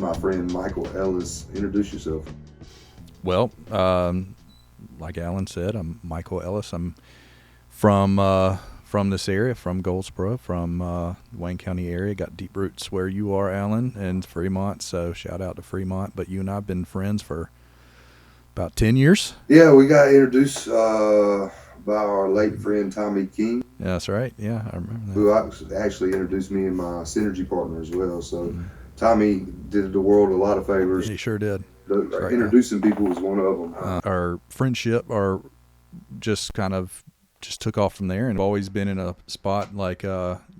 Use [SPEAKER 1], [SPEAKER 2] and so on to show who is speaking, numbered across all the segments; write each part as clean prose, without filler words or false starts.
[SPEAKER 1] my friend Michael Ellis. Introduce yourself.
[SPEAKER 2] Well, like Alan said, I'm Michael Ellis. I'm from this area, from Goldsboro, from Wayne County area. Got deep roots where you are, Alan, and Fremont. So shout out to Fremont. But you and I have been friends for about 10 years.
[SPEAKER 1] Yeah, we got introduced by our late friend Tommy King.
[SPEAKER 2] Yeah, that's right. Yeah, I remember that.
[SPEAKER 1] Who actually introduced me and my synergy partner as well. So Tommy did the world a lot of favors.
[SPEAKER 2] He sure did.
[SPEAKER 1] Introducing people was one of them.
[SPEAKER 2] Our friendship, just took off from there, and always been in a spot like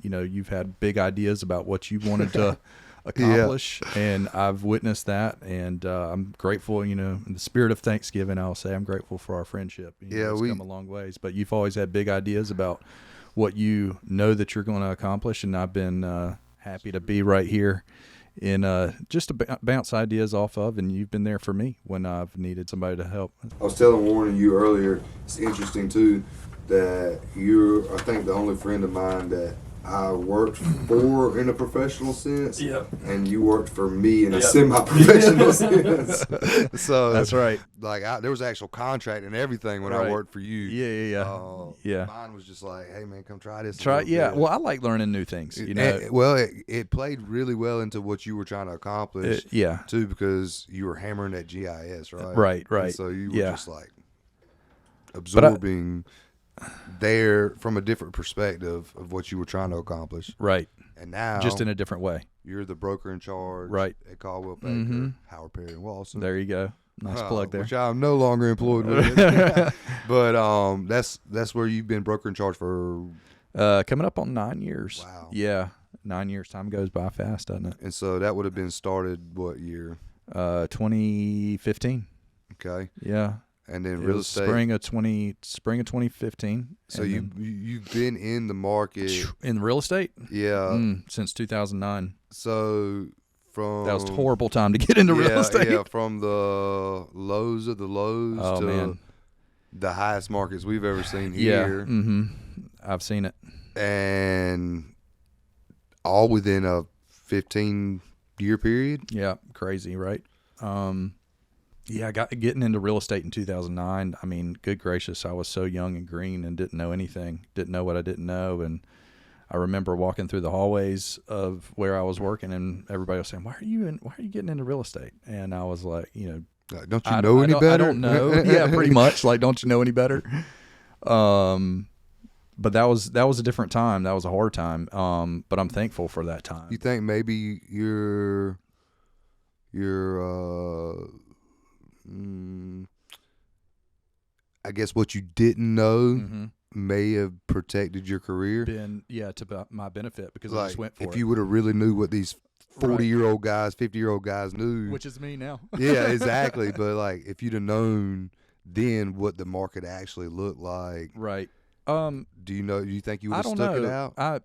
[SPEAKER 2] you've had big ideas about what you wanted to accomplish, and I've witnessed that, and I'm grateful. In the spirit of Thanksgiving, I'll say I'm grateful for our friendship. It's come a long ways, but you've always had big ideas about what you know that you're going to accomplish, and I've been happy to be right here in just to bounce ideas off of, and you've been there for me when I've needed somebody to help.
[SPEAKER 1] I was telling Warren you earlier, it's interesting too that you're, I think, the only friend of mine that I worked for in a professional sense, and you worked for me in a semi-professional sense.
[SPEAKER 3] So
[SPEAKER 2] that's right.
[SPEAKER 3] Like there was actual contract and everything when I worked for you.
[SPEAKER 2] Yeah.
[SPEAKER 3] Mine was just like, hey man, come try this.
[SPEAKER 2] Well, I like learning new things.
[SPEAKER 3] It played really well into what you were trying to accomplish.
[SPEAKER 2] Too,
[SPEAKER 3] because you were hammering that GIS, right?
[SPEAKER 2] Right.
[SPEAKER 3] And so you were just like absorbing there from a different perspective of what you were trying to accomplish.
[SPEAKER 2] Right.
[SPEAKER 3] And now,
[SPEAKER 2] just in a different way.
[SPEAKER 3] You're the broker in charge.
[SPEAKER 2] Right.
[SPEAKER 3] At Coldwell, Baker, Howard Perry, and Walston.
[SPEAKER 2] There you go. Nice plug there.
[SPEAKER 3] Which I'm no longer employed with. But that's where you've been broker in charge for
[SPEAKER 2] coming up on 9 years.
[SPEAKER 3] Wow.
[SPEAKER 2] Yeah. 9 years. Time goes by fast, doesn't it?
[SPEAKER 3] And so that would have been started what year?
[SPEAKER 2] 2015.
[SPEAKER 3] Okay.
[SPEAKER 2] Yeah.
[SPEAKER 3] And then real estate.
[SPEAKER 2] Spring of 2015.
[SPEAKER 3] So you've been in the market
[SPEAKER 2] in real estate?
[SPEAKER 3] Yeah.
[SPEAKER 2] Since 2009.
[SPEAKER 3] So
[SPEAKER 2] that was a horrible time to get into real estate.
[SPEAKER 3] Yeah, from the lows of the lows to the highest markets we've ever seen here.
[SPEAKER 2] Yeah. I've seen it. And
[SPEAKER 3] all within a 15-year period.
[SPEAKER 2] Yeah, crazy, right? Yeah, getting into real estate in 2009. I mean, good gracious, I was so young and green and didn't know anything. Didn't know what I didn't know. And I remember walking through the hallways of where I was working, and everybody was saying, why are you getting into real estate? And I was like,
[SPEAKER 3] don't you know any better?
[SPEAKER 2] I don't know. Yeah, pretty much. Like, don't you know any better? But that was a different time. That was a hard time. But I'm thankful for that time.
[SPEAKER 3] You think maybe your I guess what you didn't know may have protected your career.
[SPEAKER 2] To my benefit, because I just went for it.
[SPEAKER 3] If you would have really knew what these 40-year-old guys, 50-year-old guys knew.
[SPEAKER 2] Which is me now.
[SPEAKER 3] Yeah, exactly. But like if you'd have known then what the market actually looked like.
[SPEAKER 2] Right.
[SPEAKER 3] Do you think you would have stuck it out?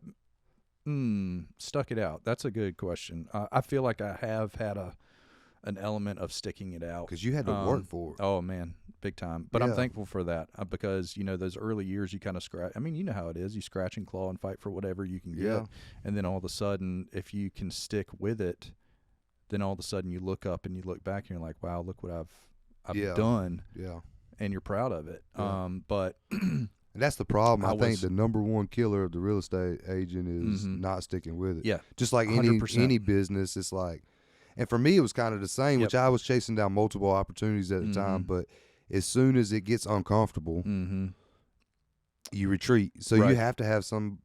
[SPEAKER 2] Stuck it out. That's a good question. I feel like I have had an element of sticking it out.
[SPEAKER 3] Because you had to work for it.
[SPEAKER 2] Oh, man, big time. But I'm thankful for that because, those early years you kind of scratch. I mean, you know how it is. You scratch and claw and fight for whatever you can get. And then all of a sudden, if you can stick with it, then all of a sudden you look up and you look back and you're like, wow, look what I've done.
[SPEAKER 3] Yeah.
[SPEAKER 2] And you're proud of it.
[SPEAKER 3] Yeah.
[SPEAKER 2] But
[SPEAKER 3] and that's the problem. I think the number one killer of the real estate agent is not sticking with it.
[SPEAKER 2] Yeah.
[SPEAKER 3] Just like any business, it's like, and for me, it was kind of the same, which I was chasing down multiple opportunities at the time. But as soon as it gets uncomfortable, you retreat. So you have to have some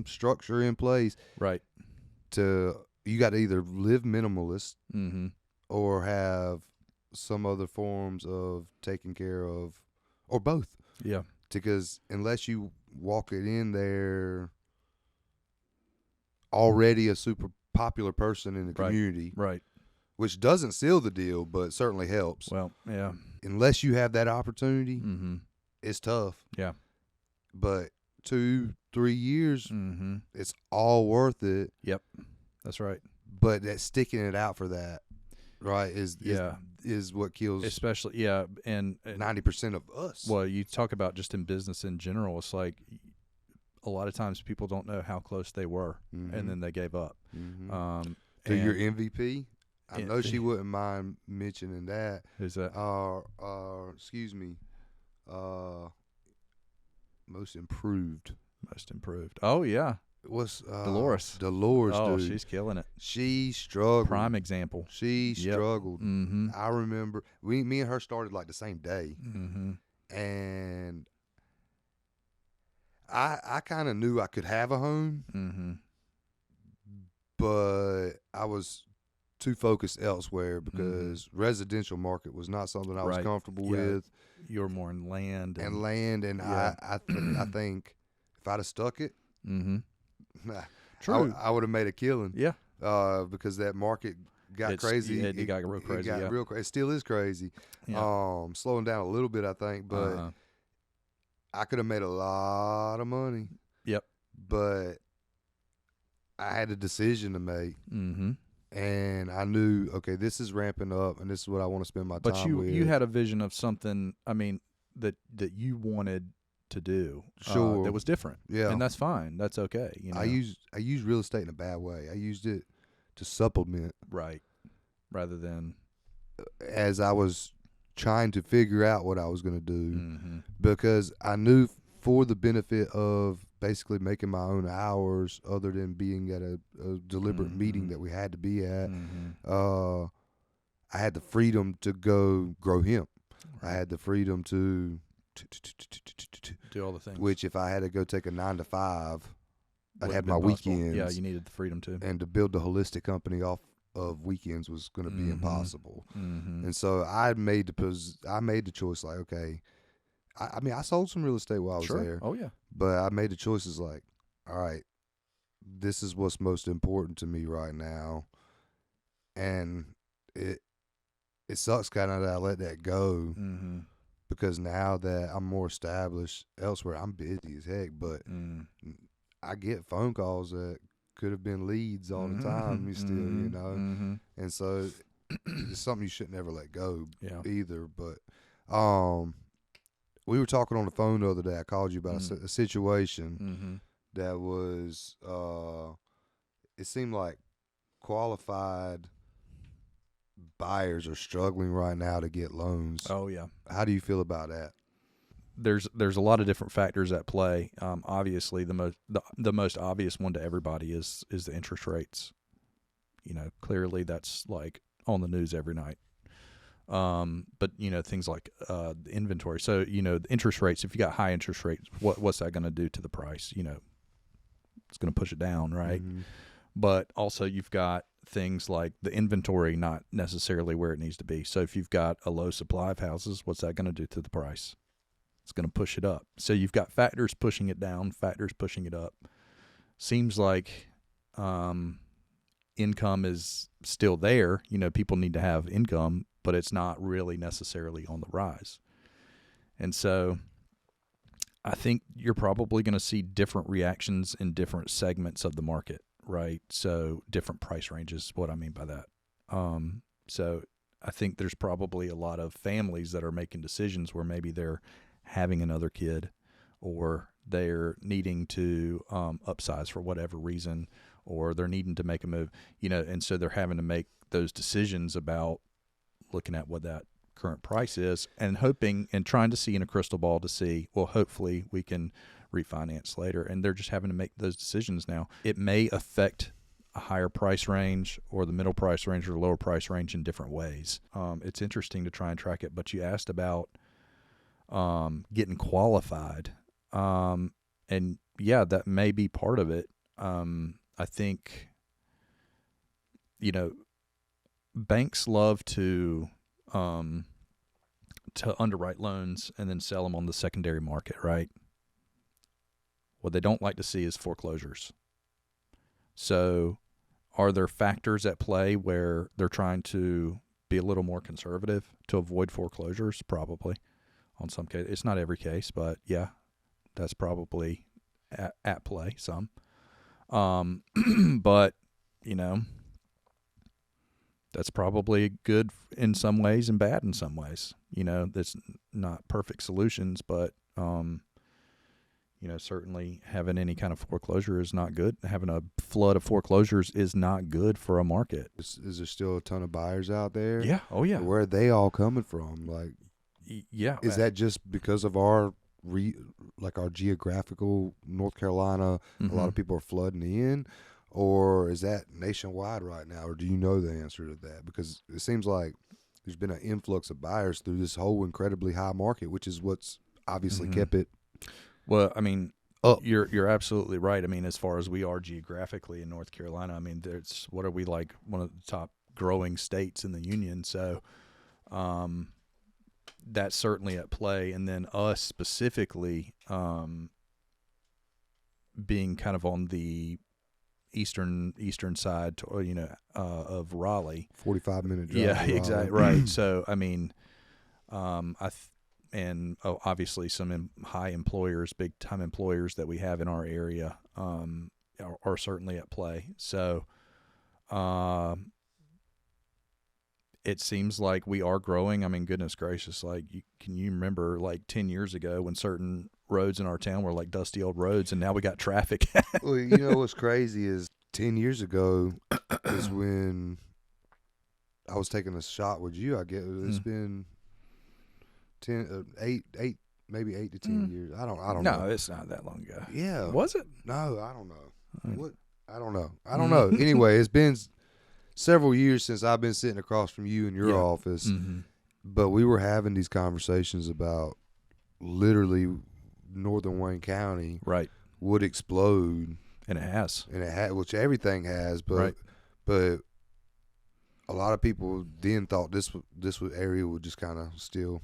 [SPEAKER 3] structure in place.
[SPEAKER 2] Right.
[SPEAKER 3] You got to either live minimalist or have some other forms of taking care of, or both.
[SPEAKER 2] Yeah.
[SPEAKER 3] Because unless you walk it in there already a super popular person in the community,
[SPEAKER 2] right,
[SPEAKER 3] which doesn't seal the deal, but certainly helps.
[SPEAKER 2] Well, yeah.
[SPEAKER 3] Unless you have that opportunity, it's tough.
[SPEAKER 2] Yeah.
[SPEAKER 3] But 2-3 years, it's all worth it.
[SPEAKER 2] Yep, that's right.
[SPEAKER 3] But that sticking it out for that, right, is what kills.
[SPEAKER 2] Especially, and
[SPEAKER 3] 90% of us.
[SPEAKER 2] Well, you talk about just in business in general, it's like a lot of times people don't know how close they were, and then they gave up.
[SPEAKER 3] To your MVP? I know she wouldn't mind mentioning that.
[SPEAKER 2] Who's that?
[SPEAKER 3] Excuse me. Most improved.
[SPEAKER 2] Most improved. Oh yeah.
[SPEAKER 3] What's
[SPEAKER 2] Dolores?
[SPEAKER 3] Dude.
[SPEAKER 2] She's killing it.
[SPEAKER 3] She struggled.
[SPEAKER 2] Prime example.
[SPEAKER 3] She struggled.
[SPEAKER 2] Mm-hmm.
[SPEAKER 3] I remember me and her started like the same day, and I kind of knew I could have a home, but I was too focused elsewhere because residential market was not something I was comfortable with.
[SPEAKER 2] You were more in land
[SPEAKER 3] and I think if I'd have stuck it,
[SPEAKER 2] true,
[SPEAKER 3] I would have made a killing.
[SPEAKER 2] Yeah,
[SPEAKER 3] because that market got crazy.
[SPEAKER 2] It got real crazy.
[SPEAKER 3] It got real crazy. It still is crazy.
[SPEAKER 2] Yeah.
[SPEAKER 3] Slowing down a little bit, I think, but I could have made a lot of money.
[SPEAKER 2] Yep.
[SPEAKER 3] But I had a decision to make. And I knew, okay, this is ramping up, and this is what I want to spend my time with.
[SPEAKER 2] But you had a vision of something, I mean, that you wanted to do.
[SPEAKER 3] Sure.
[SPEAKER 2] That was different.
[SPEAKER 3] Yeah.
[SPEAKER 2] And that's fine. That's okay. You know?
[SPEAKER 3] I used real estate in a bad way. I used it to supplement.
[SPEAKER 2] Right. Rather than.
[SPEAKER 3] As I was trying to figure out what I was going to do, because I knew for the benefit of basically making my own hours other than being at a deliberate meeting that we had to be at, I had the freedom to go grow hemp. I had the freedom to
[SPEAKER 2] do all the things.
[SPEAKER 3] Which if I had to go take a 9 to 5, I'd have my
[SPEAKER 2] possible.
[SPEAKER 3] weekends.
[SPEAKER 2] Yeah, you needed the freedom too.
[SPEAKER 3] And to build the holistic company off of weekends was going to be impossible. And so I made the choice like, okay, I mean, I sold some real estate while I was there.
[SPEAKER 2] Oh, yeah.
[SPEAKER 3] But I made the choices like, all right, this is what's most important to me right now. And it sucks kind of that I let that go because now that I'm more established elsewhere, I'm busy as heck. But I get phone calls that could have been leads all the time. You know? And so it's something you shouldn't ever let go either. But we were talking on the phone the other day. I called you about a situation that was, it seemed like qualified buyers are struggling right now to get loans.
[SPEAKER 2] Oh, yeah.
[SPEAKER 3] How do you feel about that?
[SPEAKER 2] There's a lot of different factors at play. Obviously, the most obvious one to everybody is the interest rates. You know, clearly that's like on the news every night. But you know, things like the inventory. So you know, the interest rates. If you got high interest rates, what's that going to do to the price? You know, it's going to push it down, right? But also you've got things like the inventory not necessarily where it needs to be. So if you've got a low supply of houses, what's that going to do to the price? It's going to push it up. So you've got factors pushing it down, factors pushing it up. Seems like income is still there. You know, people need to have income, but it's not really necessarily on the rise. And so I think you're probably going to see different reactions in different segments of the market, right? So different price ranges, what I mean by that. So I think there's probably a lot of families that are making decisions where maybe they're having another kid or they're needing to upsize for whatever reason, or they're needing to make a move, you know, and so they're having to make those decisions about looking at what that current price is and hoping and trying to see in a crystal ball to see, well, hopefully we can refinance later. And they're just having to make those decisions now. It may affect a higher price range or the middle price range or the lower price range in different ways. It's interesting to try and track it, but you asked about getting qualified. And yeah, that may be part of it. I think, you know, banks love to underwrite loans and then sell them on the secondary market, right? What they don't like to see is foreclosures. So are there factors at play where they're trying to be a little more conservative to avoid foreclosures? Probably. On some case, it's not every case, but yeah, that's probably at play some. But, you know, that's probably good in some ways and bad in some ways. You know, that's not perfect solutions, but, certainly having any kind of foreclosure is not good. Having a flood of foreclosures is not good for a market.
[SPEAKER 3] Is there still a ton of buyers out there?
[SPEAKER 2] Yeah. Oh, yeah.
[SPEAKER 3] Where are they all coming from? Like,
[SPEAKER 2] yeah.
[SPEAKER 3] Is that just because of our our geographical North Carolina?
[SPEAKER 2] Mm-hmm.
[SPEAKER 3] A lot of people are flooding in, or is that nationwide right now? Or do you know the answer to that? Because it seems like there's been an influx of buyers through this whole incredibly high market, which is what's obviously kept it.
[SPEAKER 2] Well, I mean,
[SPEAKER 3] up.
[SPEAKER 2] You're absolutely right. I mean, as far as we are geographically in North Carolina, I mean, what are we, like one of the top growing states in the union? So, that's certainly at play. And then us specifically, being kind of on the eastern side, of Raleigh,
[SPEAKER 3] 45-minute drive.
[SPEAKER 2] Yeah, exactly right. So, I mean, obviously some high employers, big time employers that we have in our area, are certainly at play. So, it seems like we are growing. I mean, goodness gracious, can you remember 10 years ago when certain roads in our town were like dusty old roads, and now we got traffic?
[SPEAKER 3] Well, what's crazy is 10 years ago is when I was taking a shot with you. I guess it's been 8 maybe 8 to 10 years. I don't know.
[SPEAKER 2] No, it's not that long ago.
[SPEAKER 3] Yeah.
[SPEAKER 2] Was it?
[SPEAKER 3] No, I don't know. What? I don't know. Anyway, it's been several years since I've been sitting across from you in your office, but we were having these conversations about literally northern Wayne County would explode,
[SPEAKER 2] and it has,
[SPEAKER 3] which everything has, but a lot of people then thought this area would just kind of still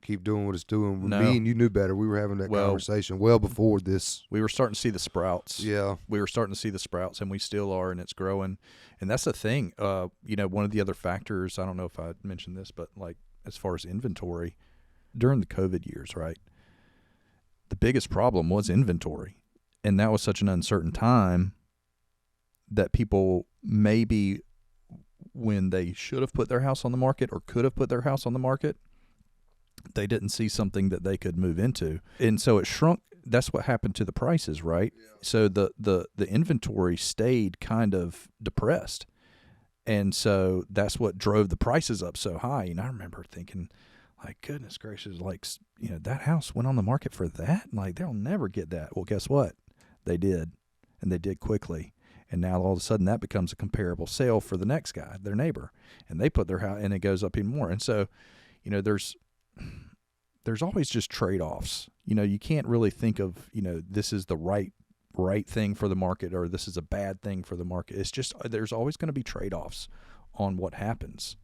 [SPEAKER 3] keep doing what it's doing.
[SPEAKER 2] No.
[SPEAKER 3] Me and you knew better. We were having that conversation well before this.
[SPEAKER 2] We were starting to see the sprouts.
[SPEAKER 3] Yeah.
[SPEAKER 2] We were starting to see the sprouts, and we still are, and it's growing. And that's the thing. One of the other factors, I don't know if I mentioned this, but as far as inventory, during the COVID years, right, the biggest problem was inventory. And that was such an uncertain time that people maybe, when they should have put their house on the market or could have put their house on the market, they didn't see something that they could move into. And so it shrunk. That's what happened to the prices, right? Yeah. So the inventory stayed kind of depressed. And so that's what drove the prices up so high. And I remember thinking, goodness gracious, that house went on the market for that? They'll never get that. Well, guess what? They did. And they did quickly. And now all of a sudden that becomes a comparable sale for the next guy, their neighbor. And they put their house, and it goes up even more. And so, there's always just trade-offs. You can't really think of, this is the right thing for the market, or this is a bad thing for the market. It's just, there's always going to be trade-offs on what happens.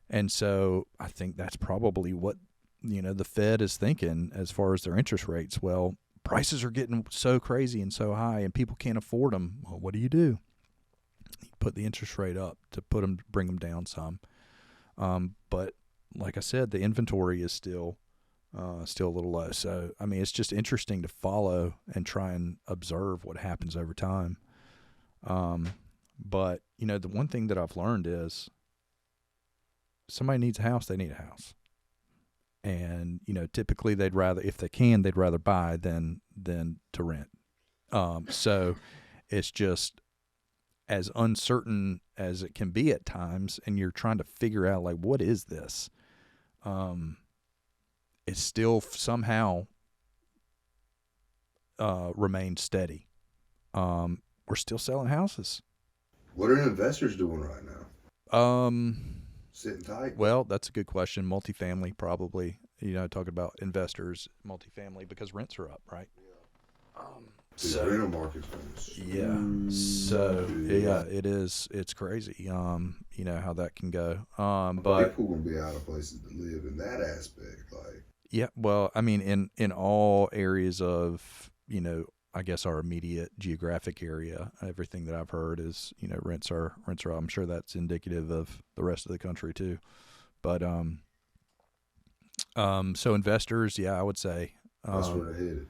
[SPEAKER 2] And so I think that's probably what, the Fed is thinking as far as their interest rates. Well, prices are getting so crazy and so high, and people can't afford them. Well, what do? You put the interest rate up to bring them down some. But like I said, the inventory is still a little low. So, I mean, it's just interesting to follow and try and observe what happens over time. But, the one thing that I've learned is somebody needs a house, they need a house. And, typically they'd rather buy than to rent. So it's just as uncertain as it can be at times, and you're trying to figure out, what is this? It still somehow remained steady. We're still selling houses.
[SPEAKER 1] What are investors doing right now? Sitting tight.
[SPEAKER 2] Well, that's a good question. Multifamily, probably. Talking about investors, multifamily, because rents are up, right?
[SPEAKER 1] Yeah. The rental market's
[SPEAKER 2] yeah. So yeah, it is. It's crazy. How that can go. But
[SPEAKER 1] people gonna be out of places to live in that aspect,
[SPEAKER 2] Yeah. Well, I mean, in all areas of I guess our immediate geographic area, everything that I've heard is rents are up. I'm sure that's indicative of the rest of the country too. But so investors, yeah, I would say
[SPEAKER 1] that's where they're headed.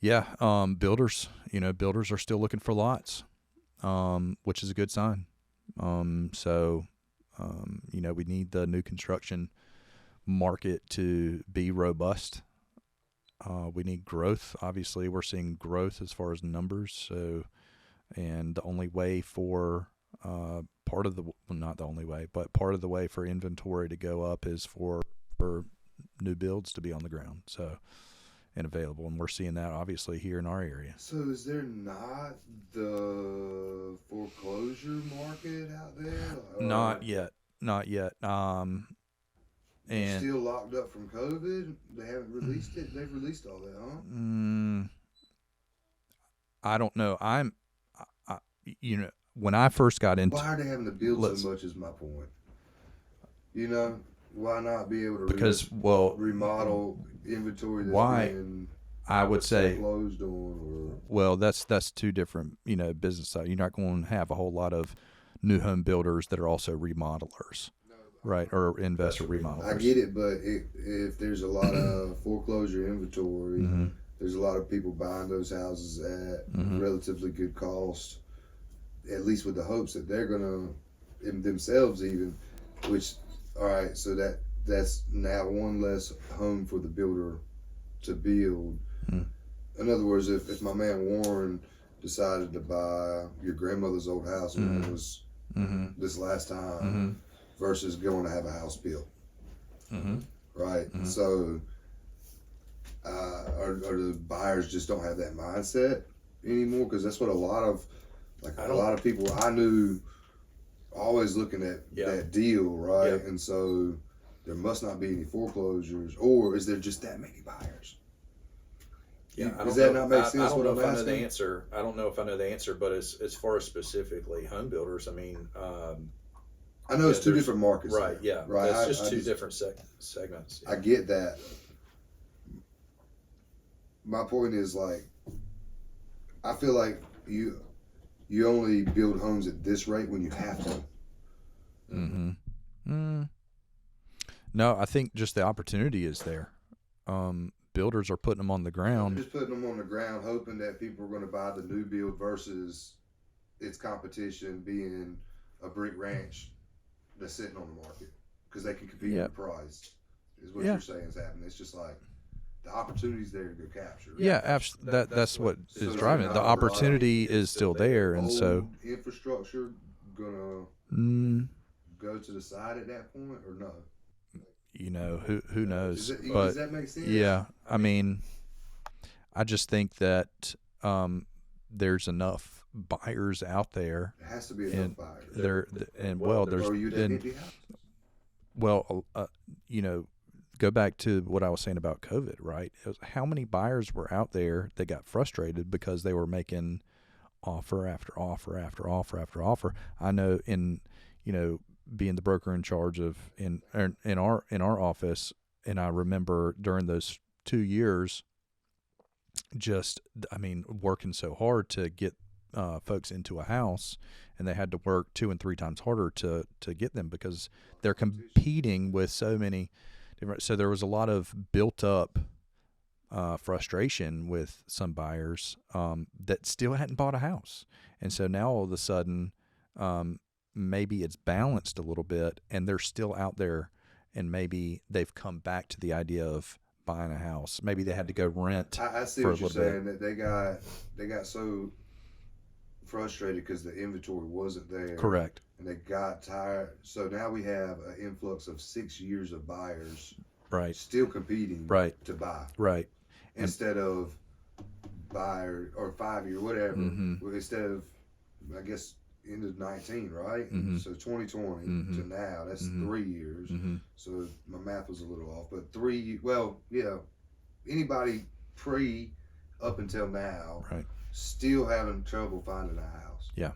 [SPEAKER 2] Yeah, builders are still looking for lots, which is a good sign. So we need the new construction market to be robust. We need growth. Obviously, we're seeing growth as far as numbers. So, and the only way for not the only way, but part of the way for inventory to go up is for new builds to be on the ground. So, and available, and we're seeing that obviously here in our area.
[SPEAKER 1] So is there not the foreclosure market out there?
[SPEAKER 2] Not yet.
[SPEAKER 1] And still locked up from COVID. They haven't released it. They've released all that, huh?
[SPEAKER 2] I don't know. When I first got into,
[SPEAKER 1] why are they having to build so much? Is my point. Why not be able to remodel inventory that's been
[SPEAKER 2] I would say
[SPEAKER 1] closed on?
[SPEAKER 2] Well, that's two different business side. You're not going to have a whole lot of new home builders that are also remodelers, right? Or investor remodelers.
[SPEAKER 1] I get it, but if there's a lot of foreclosure inventory, there's a lot of people buying those houses at relatively good cost, at least with the hopes that they're gonna themselves even, which. All right, so that's now one less home for the builder to build. In other words, if my man Warren decided to buy your grandmother's old house when it was this last time versus going to have a house built, right? So, or the buyers just don't have that mindset anymore, because that's what a lot of people I knew. Always looking at that deal, right? And so there must not be any foreclosures, or is there just that many buyers?
[SPEAKER 4] Does that not make sense? I don't know if I know the answer. I don't know if I know the answer, but as far as specifically home builders, I mean,
[SPEAKER 1] I know it's two different markets,
[SPEAKER 4] right?
[SPEAKER 1] There.
[SPEAKER 4] Yeah, right. It's just two different segments.
[SPEAKER 1] I get that. My point is, I feel like you only build homes at this rate when you have to.
[SPEAKER 2] No, I think just the opportunity is there. Builders are putting them on the ground.
[SPEAKER 1] Just putting them on the ground, hoping that people are going to buy the new build versus its competition being a brick ranch that's sitting on the market because they can compete in the price. Is what you're saying is happening. It's just like the opportunity's there to go capture.
[SPEAKER 2] Yeah, absolutely. That's what is driving it. The opportunity is still there, and so
[SPEAKER 1] infrastructure gonna go to the side at that point, or no?
[SPEAKER 2] Who knows?
[SPEAKER 1] Does that make sense?
[SPEAKER 2] Yeah, I mean, I just think that there's enough buyers out there.
[SPEAKER 1] There has to be enough buyers.
[SPEAKER 2] Go back to what I was saying about COVID, right? It was how many buyers were out there that got frustrated because they were making offer after offer after offer after offer. I know being the broker in charge of in our office, and I remember during those 2 years, working so hard to get folks into a house, and they had to work 2 and 3 times harder to get them because they're competing with so many. So there was a lot of built up frustration with some buyers that still hadn't bought a house. And so now all of a sudden, maybe it's balanced a little bit and they're still out there, and maybe they've come back to the idea of buying a house. Maybe they had to go rent.
[SPEAKER 1] I see
[SPEAKER 2] for
[SPEAKER 1] what
[SPEAKER 2] a
[SPEAKER 1] you're
[SPEAKER 2] little
[SPEAKER 1] saying,
[SPEAKER 2] bit.
[SPEAKER 1] that they got so frustrated because the inventory wasn't there.
[SPEAKER 2] Correct.
[SPEAKER 1] And they got tired. So now we have an influx of 6 years of buyers,
[SPEAKER 2] right,
[SPEAKER 1] still competing,
[SPEAKER 2] right,
[SPEAKER 1] to buy,
[SPEAKER 2] right,
[SPEAKER 1] instead of buyer or 5 year whatever. Instead of, I guess, end of 19, right? So 2020 to now, that's 3 years. So my math was a little off, but anybody pre up until now,
[SPEAKER 2] right,
[SPEAKER 1] still having trouble finding a house.
[SPEAKER 2] Yeah.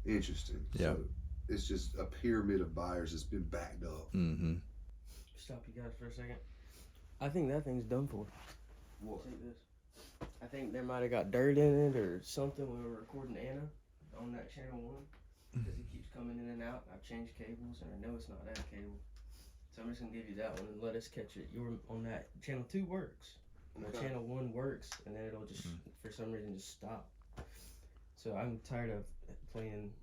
[SPEAKER 1] Interesting.
[SPEAKER 2] Yeah.
[SPEAKER 1] So it's just a pyramid of buyers that's been backed up.
[SPEAKER 5] Stop you guys for a second. I think that thing's done for.
[SPEAKER 1] What?
[SPEAKER 5] Take this. I think there might have got dirt in it or something when we were recording Anna on that channel 1, because it keeps coming in and out. I've changed cables and I know it's not that cable, so I'm just gonna give you that one and let us catch it. You're on that channel 2 works. Okay. Channel 1 works, and then it'll just for some reason just stop. So I'm tired of playing.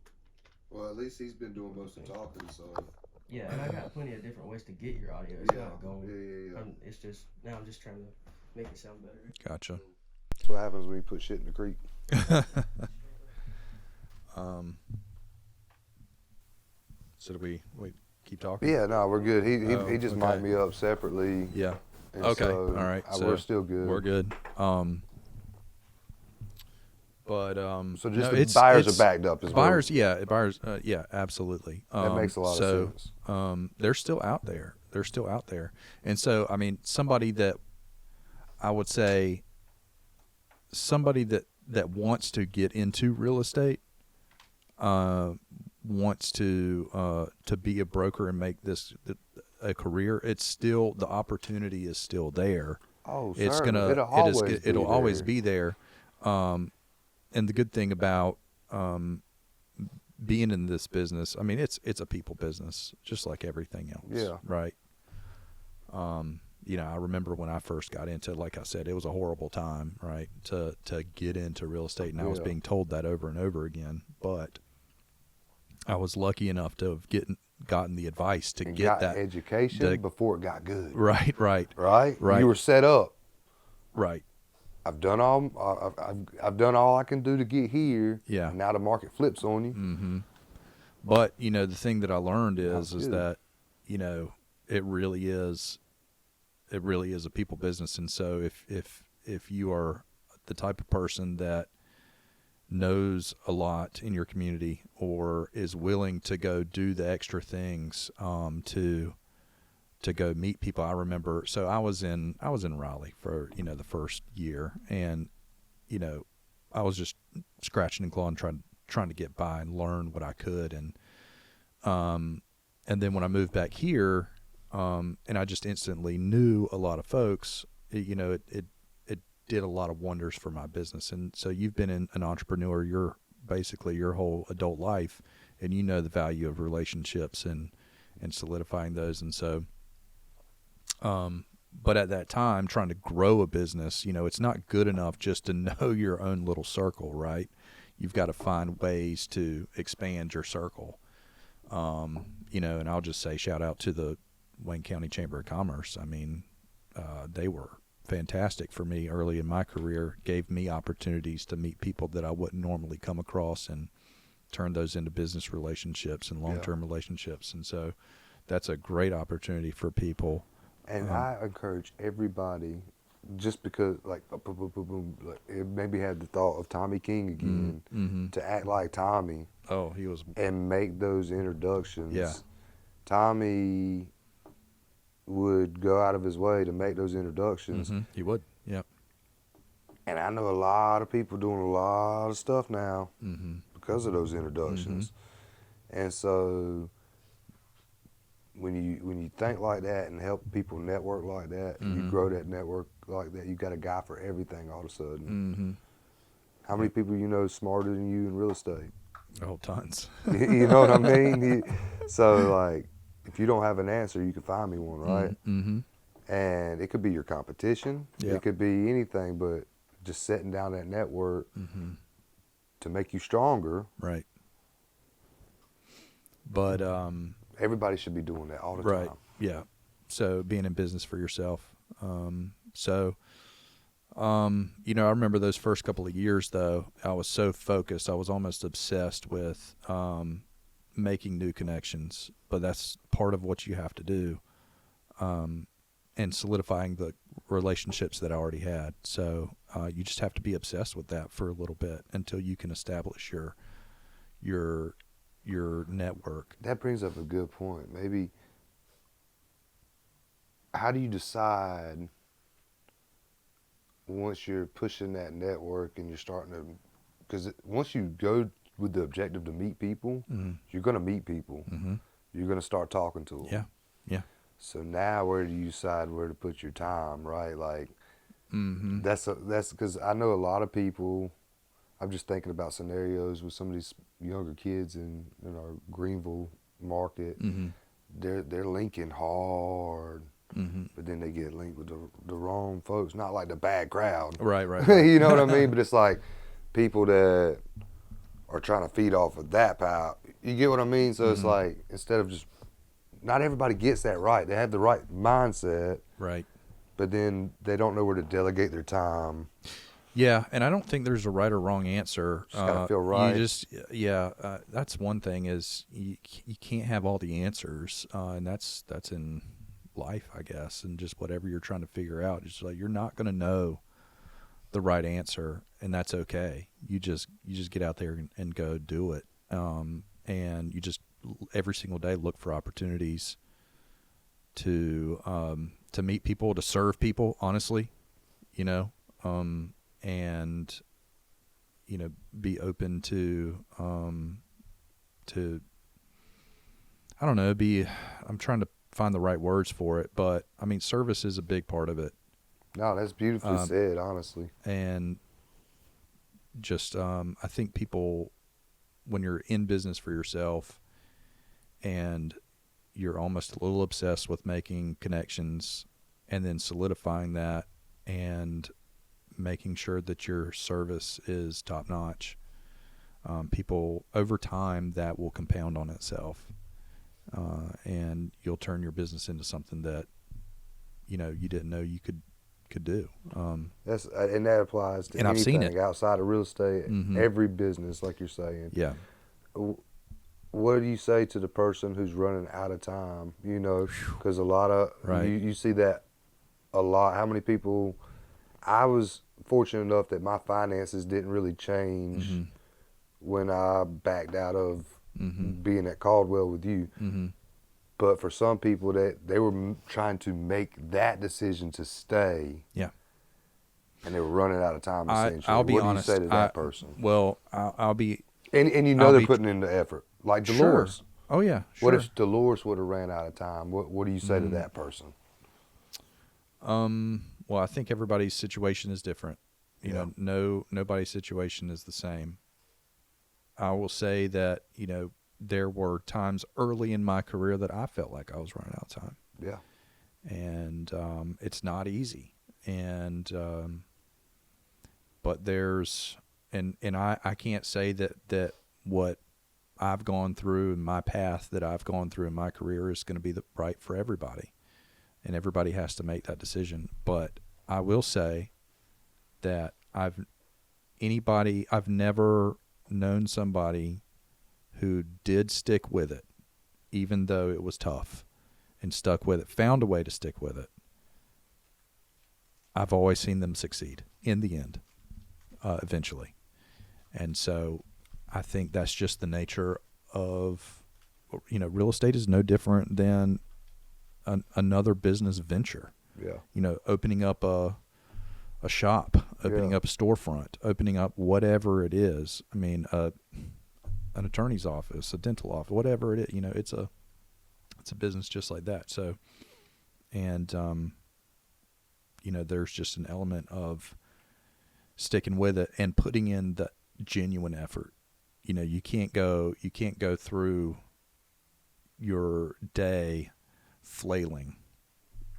[SPEAKER 1] Well, at least he's been doing most of the talking, so.
[SPEAKER 5] Yeah, and I got plenty of different ways to get your audio. It's not going.
[SPEAKER 1] Yeah.
[SPEAKER 5] It's just now I'm just trying to make it sound better.
[SPEAKER 2] Gotcha.
[SPEAKER 3] That's what happens when you put shit in the creek.
[SPEAKER 2] So do we keep talking?
[SPEAKER 3] Yeah, no, we're good. He just
[SPEAKER 2] okay.
[SPEAKER 3] mic'd me up separately.
[SPEAKER 2] Yeah.
[SPEAKER 3] And
[SPEAKER 2] Okay.
[SPEAKER 3] so,
[SPEAKER 2] All right. So
[SPEAKER 3] we're still good.
[SPEAKER 2] We're good.
[SPEAKER 3] So just the buyers are backed up as well.
[SPEAKER 2] Buyers, yeah, absolutely.
[SPEAKER 3] That makes a lot of sense.
[SPEAKER 2] They're still out there. And so, I mean, somebody that I would say, somebody that wants to get into real estate, wants to be a broker and make this a career. It's still, the opportunity is still there.
[SPEAKER 3] Oh,
[SPEAKER 2] it's
[SPEAKER 3] certainly.
[SPEAKER 2] It'll always be there. And the good thing about being in this business, I mean, it's a people business, just like everything else.
[SPEAKER 3] Yeah.
[SPEAKER 2] Right. You know, I remember when I first got into it, like I said, it was a horrible time, right, to get into real estate, and I was being told that over and over again. But I was lucky enough to have gotten the advice to get that
[SPEAKER 3] education before it got good.
[SPEAKER 2] Right.
[SPEAKER 3] You were set up.
[SPEAKER 2] Right.
[SPEAKER 3] I've done all I can do to get here.
[SPEAKER 2] Yeah.
[SPEAKER 3] And now the market flips on you.
[SPEAKER 2] Mm-hmm. But you know, the thing that I learned is that, you know, it really is a people business. And so if you are the type of person that knows a lot in your community or is willing to go do the extra things to go meet people. I remember, so I was in Raleigh for, you know, the first year, and, you know, I was just scratching and clawing, trying to get by and learn what I could. And then when I moved back here, and I just instantly knew a lot of folks, you know, it did a lot of wonders for my business. And so you've been an entrepreneur basically your whole adult life, and you know the value of relationships and solidifying those. And so, but at that time, trying to grow a business, you know, it's not good enough just to know your own little circle, right? You've got to find ways to expand your circle. You know, and I'll just say shout out to the Wayne County Chamber of Commerce. I mean, they were fantastic for me early in my career, gave me opportunities to meet people that I wouldn't normally come across and turn those into business relationships and long-term relationships. And so that's a great opportunity for people.
[SPEAKER 3] And I encourage everybody, just because, like, it maybe had the thought of Tommy King again, to act like Tommy.
[SPEAKER 2] Oh, he was.
[SPEAKER 3] And make those introductions.
[SPEAKER 2] Yeah.
[SPEAKER 3] Tommy would go out of his way to make those introductions.
[SPEAKER 2] Mm-hmm. He would, yeah.
[SPEAKER 3] And I know a lot of people doing a lot of stuff now because of those introductions. And so when you think like that and help people network like that, and you grow that network like that, you got a guy for everything all of a sudden. How many people you know smarter than you in real estate?
[SPEAKER 2] Oh, tons.
[SPEAKER 3] You know what I mean? So, like, if you don't have an answer, you can find me one, right? And it could be your competition. It could be anything, but just setting down that network to make you stronger.
[SPEAKER 2] Right. But
[SPEAKER 3] everybody should be doing that all the
[SPEAKER 2] right.
[SPEAKER 3] time.
[SPEAKER 2] Yeah. So being in business for yourself. You know, I remember those first couple of years, though, I was so focused. I was almost obsessed with making new connections, but that's part of what you have to do, and solidifying the relationships that I already had. So you just have to be obsessed with that for a little bit until you can establish your network.
[SPEAKER 3] That brings up a good point. Maybe, how do you decide once you're pushing that network and you're starting to, because once you go with the objective to meet people, you're going to meet people. You're going to start talking to them.
[SPEAKER 2] Yeah.
[SPEAKER 3] So now where do you decide where to put your time, right? Like, that's because I know a lot of people. I'm just thinking about scenarios with some of these younger kids in our Greenville market. They're linking hard, but then they get linked with the wrong folks. Not like the bad crowd,
[SPEAKER 2] Right.
[SPEAKER 3] You know what I mean? But it's like people that are trying to feed off of that pile. You get what I mean? So it's like, instead of just, not everybody gets that right. They have the right mindset.
[SPEAKER 2] Right.
[SPEAKER 3] but then they don't know where to delegate their time.
[SPEAKER 2] Yeah, and I don't think there's a right or wrong answer.
[SPEAKER 3] Just gotta feel right.
[SPEAKER 2] That's one thing is you can't have all the answers, and that's in life, I guess, and just whatever you're trying to figure out. It's like you're not going to know the right answer, and that's okay. You just get out there and go do it, and you just every single day look for opportunities to meet people, to serve people, honestly, and be open to I don't know, I'm trying to find the right words for it, but I mean, service is a big part of it.
[SPEAKER 3] No, that's beautifully said, honestly.
[SPEAKER 2] And just I think people, when you're in business for yourself and you're almost a little obsessed with making connections and then solidifying that and making sure that your service is top notch, people over time, that will compound on itself, and you'll turn your business into something that you didn't know you could do. And
[SPEAKER 3] that applies to
[SPEAKER 2] anything
[SPEAKER 3] I've seen it
[SPEAKER 2] outside
[SPEAKER 3] of real estate. Every business, like you're saying.
[SPEAKER 2] Yeah.
[SPEAKER 3] What do you say to the person who's running out of time? Because a lot of you see that a lot. How many people? I was fortunate enough that my finances didn't really change when I backed out of being at Coldwell with you. But for some people, that they were trying to make that decision to stay.
[SPEAKER 2] Yeah.
[SPEAKER 3] And they were running out of time, essentially.
[SPEAKER 2] I'll be honest.
[SPEAKER 3] What do you say to that person?
[SPEAKER 2] Well, I'll be...
[SPEAKER 3] And they're putting in the effort. Like Dolores.
[SPEAKER 2] Sure. Oh, yeah, sure.
[SPEAKER 3] What if Dolores would have ran out of time? What do you say to that person?
[SPEAKER 2] Well, I think everybody's situation is different. Nobody's situation is the same. I will say that, there were times early in my career that I felt like I was running out of time.
[SPEAKER 3] Yeah.
[SPEAKER 2] And it's not easy. And but there's and I can't say that what I've gone through and my path that I've gone through in my career is going to be right for everybody. And everybody has to make that decision. But I will say that I've never known somebody who did stick with it, even though it was tough, and stuck with it, found a way to stick with it. I've always seen them succeed in the end, eventually. And so I think that's just the nature of, real estate is no different than another business venture.
[SPEAKER 3] Yeah.
[SPEAKER 2] Opening up a shop, opening up a storefront, opening up whatever it is. I mean, an attorney's office, a dental office, whatever it is, it's a business just like that. So, and, there's just an element of sticking with it and putting in the genuine effort. You can't go through your day flailing.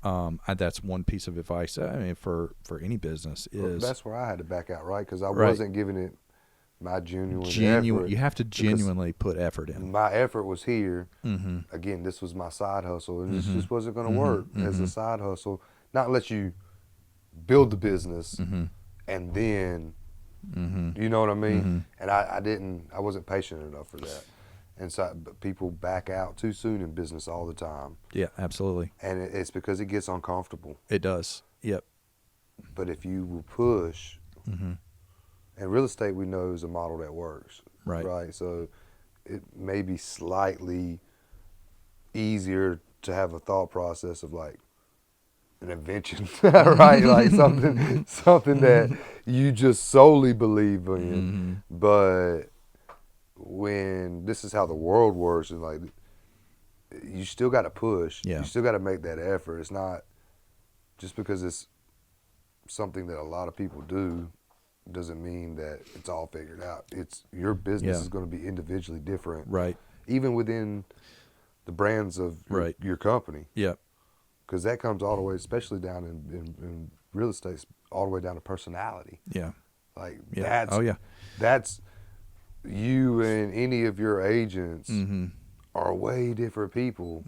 [SPEAKER 2] That's one piece of advice. I mean, for any business is
[SPEAKER 3] that's where I had to back out, right? Because I wasn't giving it my genuine effort.
[SPEAKER 2] You have to genuinely put effort in.
[SPEAKER 3] My effort was here. Again, this was my side hustle, and this just wasn't going to work as a side hustle. Not unless you build the business and then, you know what I mean? And I wasn't patient enough for that. And so people back out too soon in business all the time.
[SPEAKER 2] Yeah, absolutely.
[SPEAKER 3] And it's because it gets uncomfortable.
[SPEAKER 2] It does. Yep.
[SPEAKER 3] But if you will push, and real estate we know is a model that works. Right. So it may be slightly easier to have a thought process of like an invention, right? Like something that you just solely believe in. But when this is how the world works, and like you still got to push.
[SPEAKER 2] Yeah.
[SPEAKER 3] You still got to make that effort. It's not just because it's something that a lot of people do doesn't mean that it's all figured out. It's your business is going to be individually different.
[SPEAKER 2] Right.
[SPEAKER 3] Even within the brands of your company.
[SPEAKER 2] Yep.
[SPEAKER 3] Because that comes all the way, especially down in real estate, all the way down to personality.
[SPEAKER 2] Yeah.
[SPEAKER 3] Like that's you and any of your agents are way different people.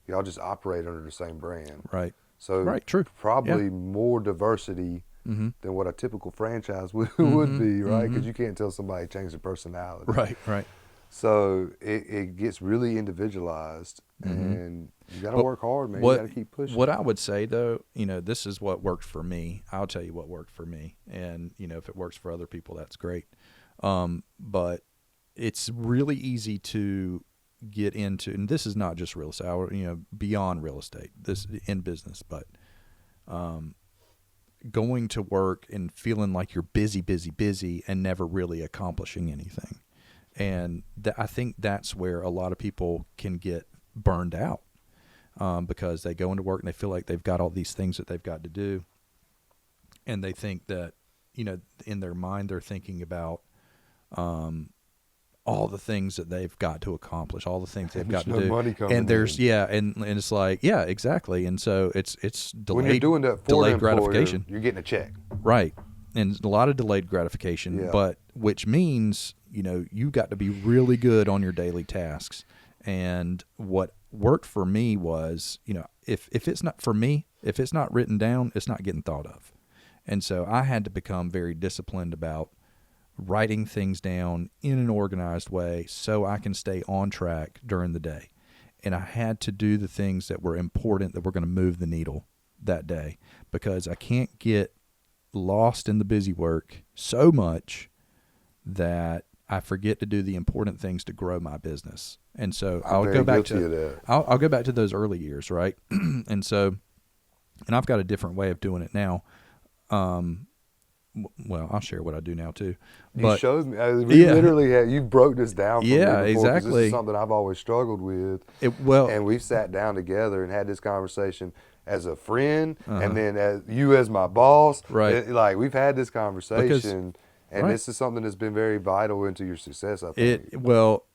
[SPEAKER 3] Y'all just operate under the same brand.
[SPEAKER 2] Right.
[SPEAKER 3] So
[SPEAKER 2] right, true.
[SPEAKER 3] Probably more diversity than what a typical franchise would be, right? Because you can't tell somebody to change their personality.
[SPEAKER 2] Right.
[SPEAKER 3] So it gets really individualized, and you got to work hard, man. You got to keep pushing.
[SPEAKER 2] What I would say, though, this is what worked for me. I'll tell you what worked for me, and if it works for other people, that's great. But it's really easy to get into, and this is not just real estate, beyond real estate, this in business, but going to work and feeling like you're busy, and never really accomplishing anything. And I think that's where a lot of people can get burned out, because they go into work and they feel like they've got all these things that they've got to do. And they think that, in their mind, they're thinking about all the things that they've got to accomplish, all the things they've got to do.
[SPEAKER 3] Money coming
[SPEAKER 2] and there's,
[SPEAKER 3] in.
[SPEAKER 2] And it's like, yeah, exactly. And so it's delayed,
[SPEAKER 3] when you're doing that for
[SPEAKER 2] delayed
[SPEAKER 3] an employer,
[SPEAKER 2] gratification.
[SPEAKER 3] You're getting a check.
[SPEAKER 2] Right. And a lot of delayed gratification,
[SPEAKER 3] Yeah.
[SPEAKER 2] but which means, you got to be really good on your daily tasks. And what worked for me was, if it's not for me, if it's not written down, it's not getting thought of. And so I had to become very disciplined about writing things down in an organized way so I can stay on track during the day. And I had to do the things that were important, that were going to move the needle that day, because I can't get lost in the busy work so much that I forget to do the important things to grow my business. And so I'll go back to those early years, right? And I've got a different way of doing it now. Well, I'll share what I do now too. But
[SPEAKER 3] you showed me. We literally you broke this down for me before,
[SPEAKER 2] exactly.
[SPEAKER 3] This is something I've always struggled with. And we've sat down together and had this conversation as a friend, and then as you as my boss.
[SPEAKER 2] Right.
[SPEAKER 3] We've had this conversation, and this is something that's been very vital into your success, I think.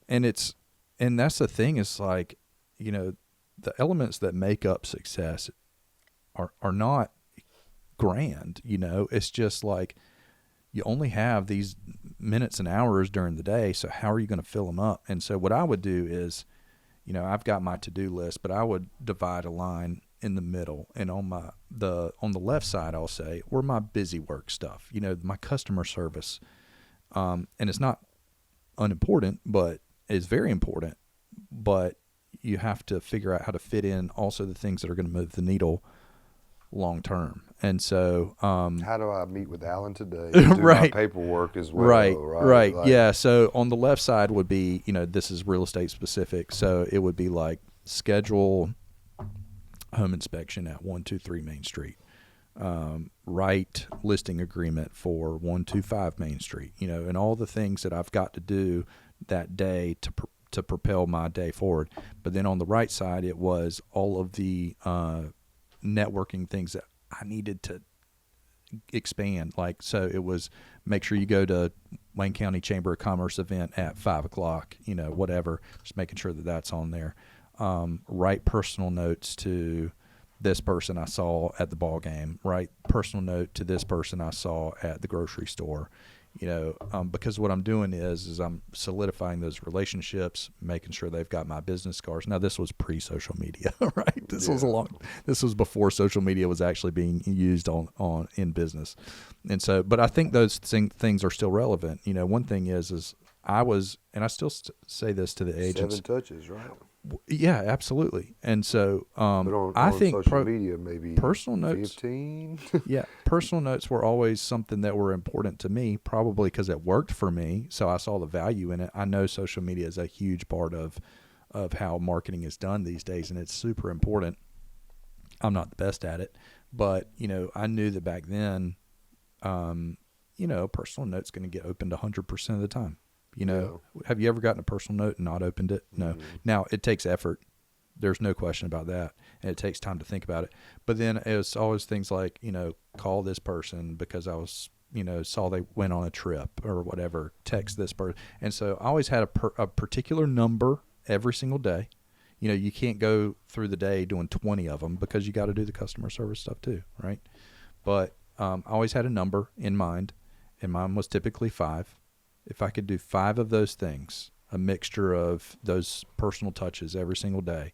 [SPEAKER 2] And that's the thing, is like, the elements that make up success are not grand. It's just like, you only have these minutes and hours during the day, so how are you going to fill them up? And so what I would do is, I've got my to-do list, but I would divide a line in the middle, and on the left side, I'll say, where my busy work stuff, my customer service, and it's not unimportant, but it's very important. But you have to figure out how to fit in also the things that are going to move the needle long term. And so
[SPEAKER 3] how do I meet with Alan today? Do my paperwork as well.
[SPEAKER 2] Right. Yeah. So on the left side would be, this is real estate specific. So it would be like schedule home inspection at 123 Main Street. Write listing agreement for 125 Main Street, and all the things that I've got to do that day to propel my day forward. But then on the right side, it was all of the networking things that I needed to expand. So it was make sure you go to Wayne County Chamber of Commerce event at 5:00, whatever, just making sure that that's on there. Write personal notes to this person I saw at the ball game, write personal note to this person I saw at the grocery store, because what I'm doing is I'm solidifying those relationships, making sure they've got my business cards. Now, this was pre-social media, right? This was before social media was actually being used on in business. And so, but I think those things are still relevant. One thing is I was, and I still say this to the agents.
[SPEAKER 3] 7 touches, right?
[SPEAKER 2] Yeah, absolutely. And so
[SPEAKER 3] I think social media maybe
[SPEAKER 2] personal notes,
[SPEAKER 3] 15.
[SPEAKER 2] Yeah, personal notes were always something that were important to me, probably because it worked for me. So I saw the value in it. I know social media is a huge part of how marketing is done these days, and it's super important. I'm not the best at it, but I knew that back then, personal note's going to get opened 100% of the time. Have you ever gotten a personal note and not opened it? No. Mm-hmm. Now, it takes effort. There's no question about that. And it takes time to think about it. But then it's always things like, call this person because I was, saw they went on a trip or whatever, text this person. And so I always had a particular number every single day. You can't go through the day doing 20 of them because you got to do the customer service stuff too, right? But I always had a number in mind, and mine was typically 5. If I could do 5 of those things, a mixture of those personal touches every single day,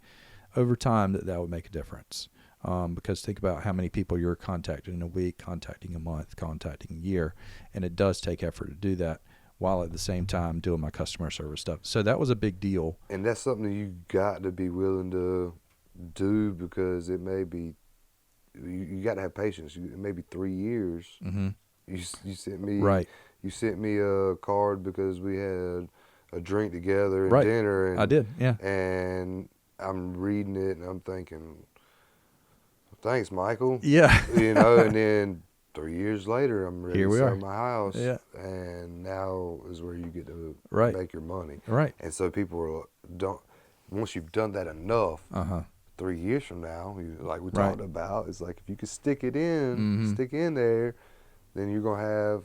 [SPEAKER 2] over time that would make a difference. Because think about how many people you're contacting in a week, contacting a month, contacting a year, and it does take effort to do that while at the same time doing my customer service stuff. So that was a big deal.
[SPEAKER 3] And that's something you got to be willing to do, because it may be, you got to have patience. It may be 3 years.
[SPEAKER 2] Mm-hmm.
[SPEAKER 3] You sent me
[SPEAKER 2] right.
[SPEAKER 3] You sent me a card because we had a drink together and
[SPEAKER 2] right.
[SPEAKER 3] dinner. And,
[SPEAKER 2] I did, yeah.
[SPEAKER 3] And I'm reading it and I'm thinking, thanks, Michael.
[SPEAKER 2] Yeah.
[SPEAKER 3] And then 3 years later, I'm ready
[SPEAKER 2] Here
[SPEAKER 3] to
[SPEAKER 2] we
[SPEAKER 3] sell
[SPEAKER 2] are.
[SPEAKER 3] my house.
[SPEAKER 2] Yeah.
[SPEAKER 3] And now is where you get to
[SPEAKER 2] Right.
[SPEAKER 3] make your money.
[SPEAKER 2] Right.
[SPEAKER 3] And so people once you've done that enough, 3 years from now, like we talked about, it's like if you could stick it in, stick in there, then you're going to have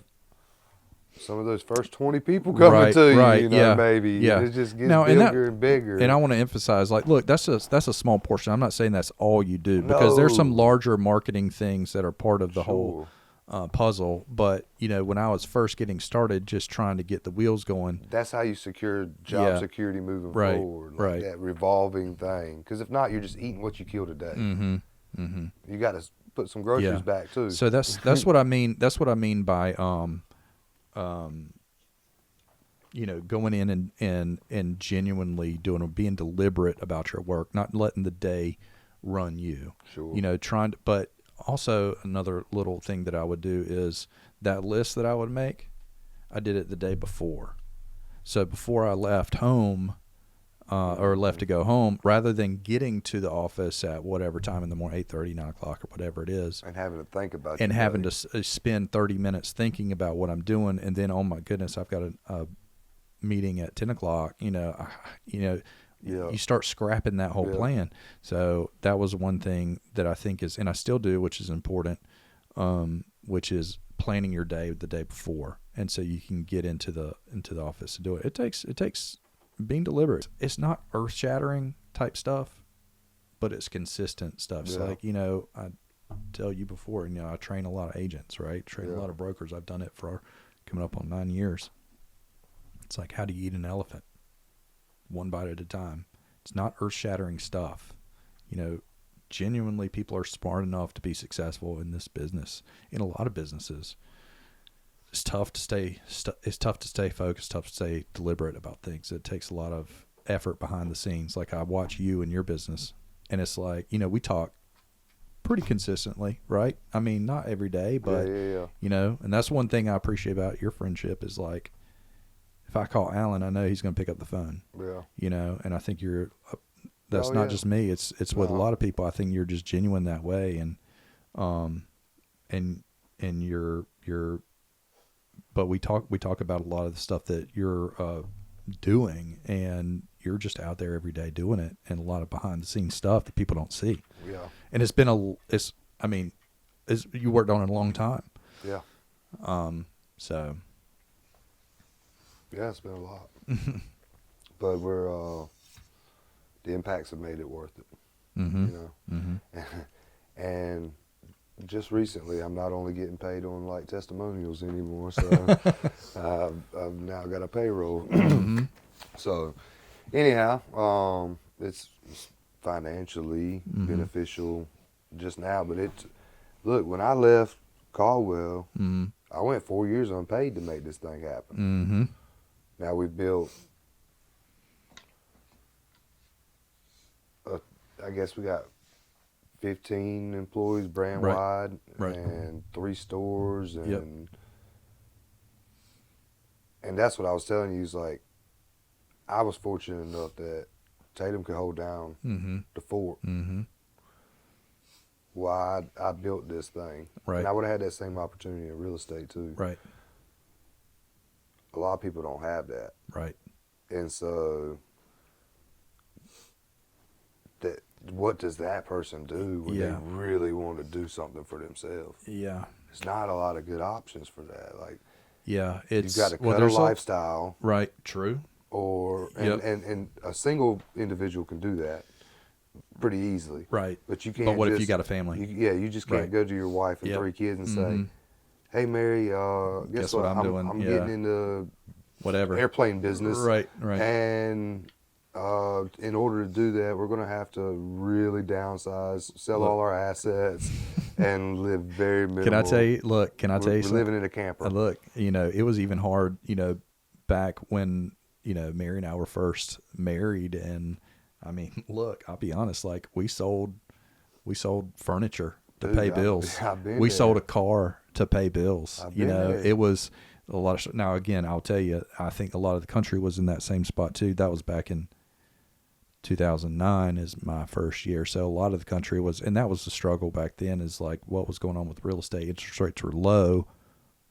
[SPEAKER 3] some of those first 20 people coming to you, maybe.
[SPEAKER 2] Yeah.
[SPEAKER 3] It just gets
[SPEAKER 2] now,
[SPEAKER 3] bigger and bigger.
[SPEAKER 2] And I want to emphasize, like, look, that's a small portion. I'm not saying that's all you do, because there's some larger marketing things that are part of the whole puzzle. But, when I was first getting started, just trying to get the wheels going.
[SPEAKER 3] That's how you secure job security moving forward. Like that revolving thing. Because if not, you're just eating what you kill today.
[SPEAKER 2] Mm-hmm. Mm-hmm.
[SPEAKER 3] You got to put some groceries back, too.
[SPEAKER 2] So that's what I mean. That's what I mean by going in and genuinely being deliberate about your work, not letting the day run you.
[SPEAKER 3] Sure.
[SPEAKER 2] But also another little thing that I would do is that list that I would make, I did it the day before. So before I left home, or left to go home, rather than getting to the office at whatever time in the morning, 8:30, 9 o'clock, or whatever it is.
[SPEAKER 3] And having to think about it.
[SPEAKER 2] And having to spend 30 minutes thinking about what I'm doing. And then, oh my goodness, I've got a meeting at 10 o'clock, you start scrapping that whole plan. So that was one thing that I think is, and I still do, which is important, which is planning your day the day before. And so you can get into the office to do it. It takes being deliberate. It's not earth shattering type stuff, but it's consistent stuff. So like, I tell you before, I train a lot of agents, right? Train a lot of brokers. I've done it for coming up on 9 years. It's like, how do you eat an elephant? One bite at a time. It's not earth-shattering stuff. Genuinely, people are smart enough to be successful in this business. In a lot of businesses, it's tough to stay. It's tough to stay focused. Tough to stay deliberate about things. It takes a lot of effort behind the scenes. Like I watch you and your business, and it's like we talk pretty consistently, right? I mean, not every day, but and that's one thing I appreciate about your friendship is like, if I call Alan, I know he's going to pick up the phone. Yeah. And I think that's not just me. It's with a lot of people. I think you're just genuine that way. And but we talk about a lot of the stuff that you're doing, and you're just out there every day doing it, and a lot of behind the scenes stuff that people don't see. Yeah. And you worked on it a long time.
[SPEAKER 3] Yeah.
[SPEAKER 2] So.
[SPEAKER 3] Yeah, it's been a lot. But we're the impacts have made it worth it. Mm-hmm. And just recently, I'm not only getting paid on like testimonials anymore, so I've now got a payroll. So anyhow, it's financially beneficial just now, but look, when I left Coldwell, I went 4 years unpaid to make this thing happen. Now we've built, I guess we got 15 employees brand wide, and 3 stores, and that's what I was telling you. Is like, I was fortunate enough that Tatum could hold down the fort. Well, I built this thing, and I would have had that same opportunity in real estate too. Right. A lot of people don't have that. Right. And so what does that person do when they really want to do something for themselves? Yeah. There's not a lot of good options for that. Like, you've got to cut a lifestyle. Right. True. And a single individual can do that pretty easily. Right. But you can't. But what if you got a family? You just can't go to your wife and 3 kids and say, hey, Mary, guess what I'm doing? I'm getting into whatever airplane business. Right. And In order to do that, we're going to have to really downsize, sell all our assets, and live very minimal.
[SPEAKER 2] Can I tell you
[SPEAKER 3] We're
[SPEAKER 2] something?
[SPEAKER 3] living in a camper.
[SPEAKER 2] Look, it was even hard, back when, Mary and I were first married. And I mean, look, I'll be honest, like we sold furniture to pay bills. We sold a car to pay bills. It was a lot of, now again, I'll tell you, I think a lot of the country was in that same spot too. That was back in 2009 is my first year. So a lot of the country was, and that was the struggle back then, is like what was going on with real estate. Interest rates were low.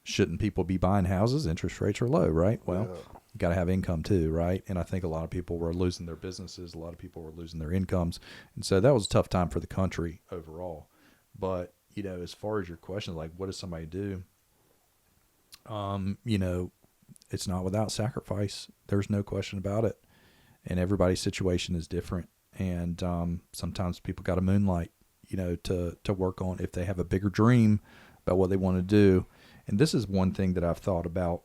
[SPEAKER 2] Shouldn't people be buying houses? Interest rates are low, right? Well, you got to have income too, right? And I think a lot of people were losing their businesses. A lot of people were losing their incomes. And so that was a tough time for the country overall. But, as far as your question, like what does somebody do? It's not without sacrifice. There's no question about it. And everybody's situation is different. And sometimes people got to moonlight, to work on if they have a bigger dream about what they want to do. And this is one thing that I've thought about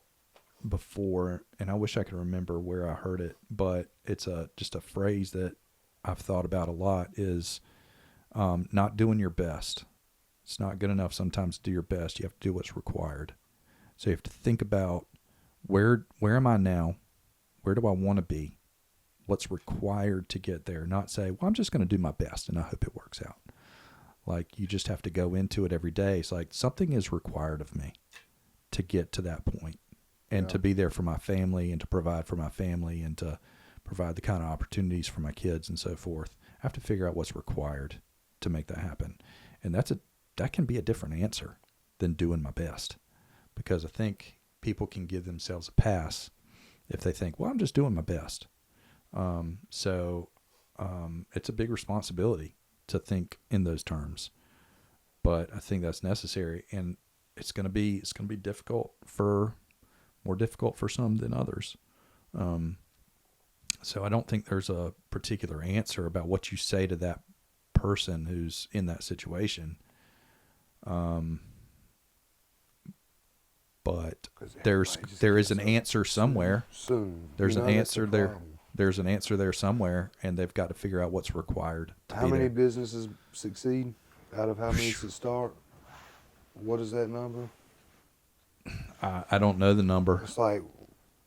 [SPEAKER 2] before, and I wish I could remember where I heard it, but it's just a phrase that I've thought about a lot is not doing your best. It's not good enough sometimes to do your best. You have to do what's required. So you have to think about where am I now? Where do I want to be? What's required to get there? Not say, well, I'm just going to do my best and I hope it works out. Like you just have to go into it every day. It's like something is required of me to get to that point and to be there for my family and to provide for my family and to provide the kind of opportunities for my kids and so forth. I have to figure out what's required to make that happen. And that can be a different answer than doing my best, because I think people can give themselves a pass if they think, well, I'm just doing my best. So it's a big responsibility to think in those terms, but I think that's necessary, and it's going to be more difficult for some than others. So I don't think there's a particular answer about what you say to that person who's in that situation. But there is an answer somewhere.
[SPEAKER 3] Soon.
[SPEAKER 2] There's an answer there. There's an answer there somewhere, and they've got to figure out what's required to
[SPEAKER 3] How
[SPEAKER 2] be
[SPEAKER 3] many
[SPEAKER 2] there.
[SPEAKER 3] businesses succeed out of how many should start? What is that number?
[SPEAKER 2] I don't know the number.
[SPEAKER 3] It's like,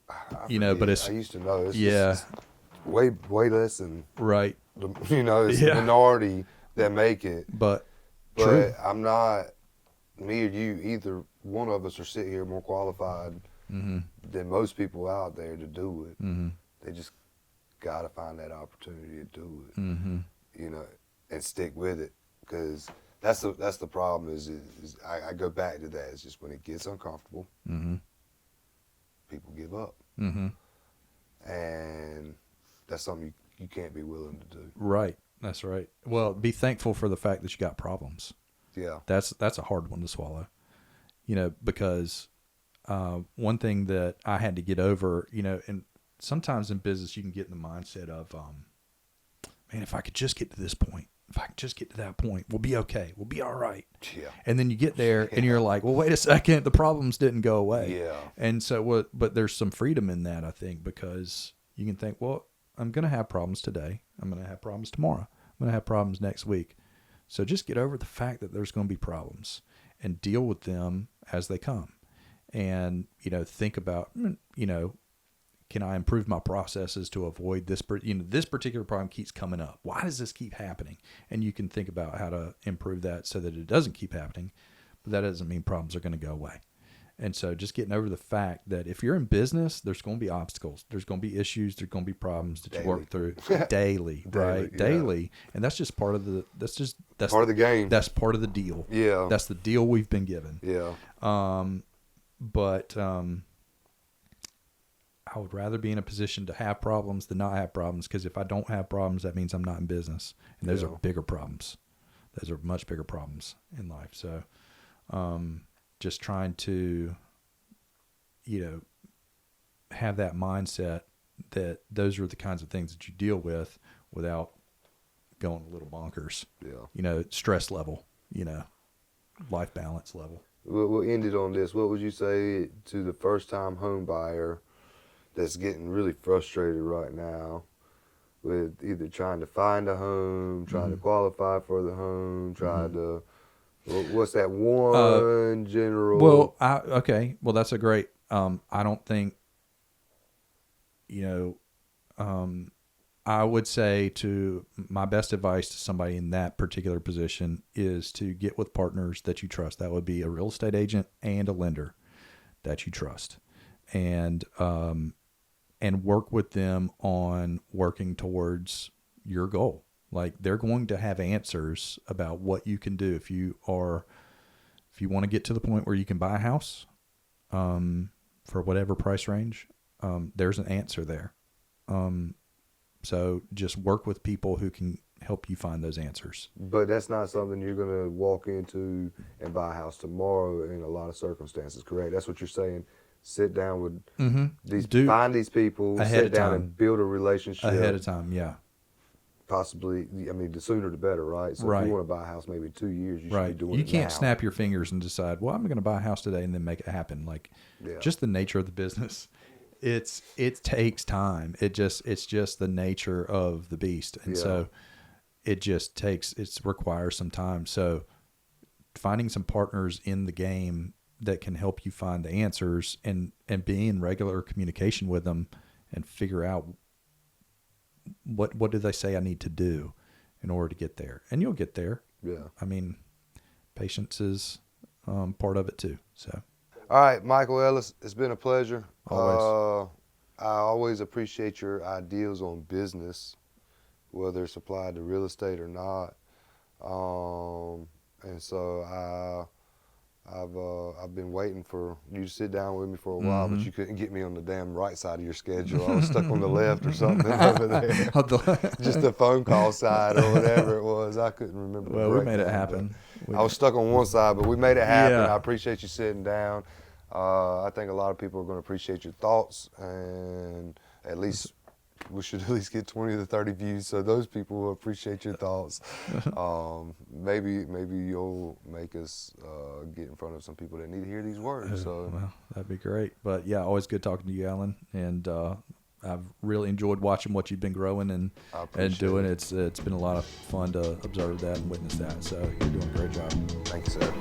[SPEAKER 2] but it's,
[SPEAKER 3] I used to know. It's
[SPEAKER 2] yeah,
[SPEAKER 3] way less than,
[SPEAKER 2] right.
[SPEAKER 3] it's the minority that make it.
[SPEAKER 2] But true.
[SPEAKER 3] I'm not, me or you, either one of us are sitting here more qualified than most people out there to do it. Mm-hmm. They just got to find that opportunity to do it, and stick with it, because that's the problem. Is I go back to that. It's just when it gets uncomfortable, people give up, and that's something you can't be willing to do.
[SPEAKER 2] Right, that's right. Well, be thankful for the fact that you got problems.
[SPEAKER 3] Yeah,
[SPEAKER 2] that's a hard one to swallow, because one thing that I had to get over, and sometimes in business you can get in the mindset of, man, if I could just get to this point, if I could just get to that point, we'll be okay. We'll be all right. Yeah. And then you get there and you're like, well, wait a second, the problems didn't go away. Yeah. And so but there's some freedom in that, I think, because you can think, well, I'm going to have problems today. I'm going to have problems tomorrow. I'm going to have problems next week. So just get over the fact that there's going to be problems and deal with them as they come. And, think about, can I improve my processes to avoid this? This particular problem keeps coming up. Why does this keep happening? And you can think about how to improve that so that it doesn't keep happening. But that doesn't mean problems are going to go away. And so just getting over the fact that if you're in business, there's going to be obstacles. There's going to be issues. There's going to be problems that you work through daily, right? Daily. And that's just part of that's part of the game. That's part of the deal. Yeah. That's the deal we've been given. Yeah. But I would rather be in a position to have problems than not have problems, because if I don't have problems, that means I'm not in business. And those are bigger problems. Those are much bigger problems in life. So just trying to, have that mindset that those are the kinds of things that you deal with without going a little bonkers. Yeah. Stress level, life balance level.
[SPEAKER 3] We'll end it on this. What would you say to the first-time home buyer that's getting really frustrated right now with either trying to find a home, trying to qualify for the home, trying to, what's that one general?
[SPEAKER 2] Well, well, that's a great, I don't think, I would say to my best advice to somebody in that particular position is to get with partners that you trust. That would be a real estate agent and a lender that you trust, and work with them on working towards your goal. Like, they're going to have answers about what you can do if you want to get to the point where you can buy a house, for whatever price range. There's an answer there. So just work with people who can help you find those answers.
[SPEAKER 3] But that's not something you're going to walk into and buy a house tomorrow in a lot of circumstances, correct? That's what you're saying. Sit down with find these people, sit down and build a relationship.
[SPEAKER 2] Ahead of time, yeah.
[SPEAKER 3] Possibly, I mean, the sooner the better, right? So if you want to buy a house maybe 2 years, you should be doing it now.
[SPEAKER 2] You can't snap your fingers and decide, well, I'm going to buy a house today and then make it happen. Like, just the nature of the business. It takes time. It's just the nature of the beast. And so it requires some time. So finding some partners in the game that can help you find the answers and be in regular communication with them and figure out what do they say I need to do in order to get there. And you'll get there. Yeah. I mean, patience is part of it too. So.
[SPEAKER 3] All right, Michael Ellis, it's been a pleasure.
[SPEAKER 2] Always.
[SPEAKER 3] I always appreciate your ideas on business, whether it's applied to real estate or not. And so I've been waiting for you to sit down with me for a while, but you couldn't get me on the damn right side of your schedule. I was stuck on the left or something over there. Just the phone call side or whatever it was. I couldn't remember.
[SPEAKER 2] Well, we made it happen.
[SPEAKER 3] I was stuck on one side, but we made it happen. I appreciate you sitting down. I think a lot of people are going to appreciate your thoughts, and we should at least get 20 to 30 views, so those people will appreciate your thoughts. Maybe you'll make us get in front of some people that need to hear these words. So
[SPEAKER 2] well, that'd be great. But yeah, always good talking to you, Alan, and I've really enjoyed watching what you've been growing and doing. It's been a lot of fun to observe that and witness that. So you're doing a great job.
[SPEAKER 3] Thank you, sir.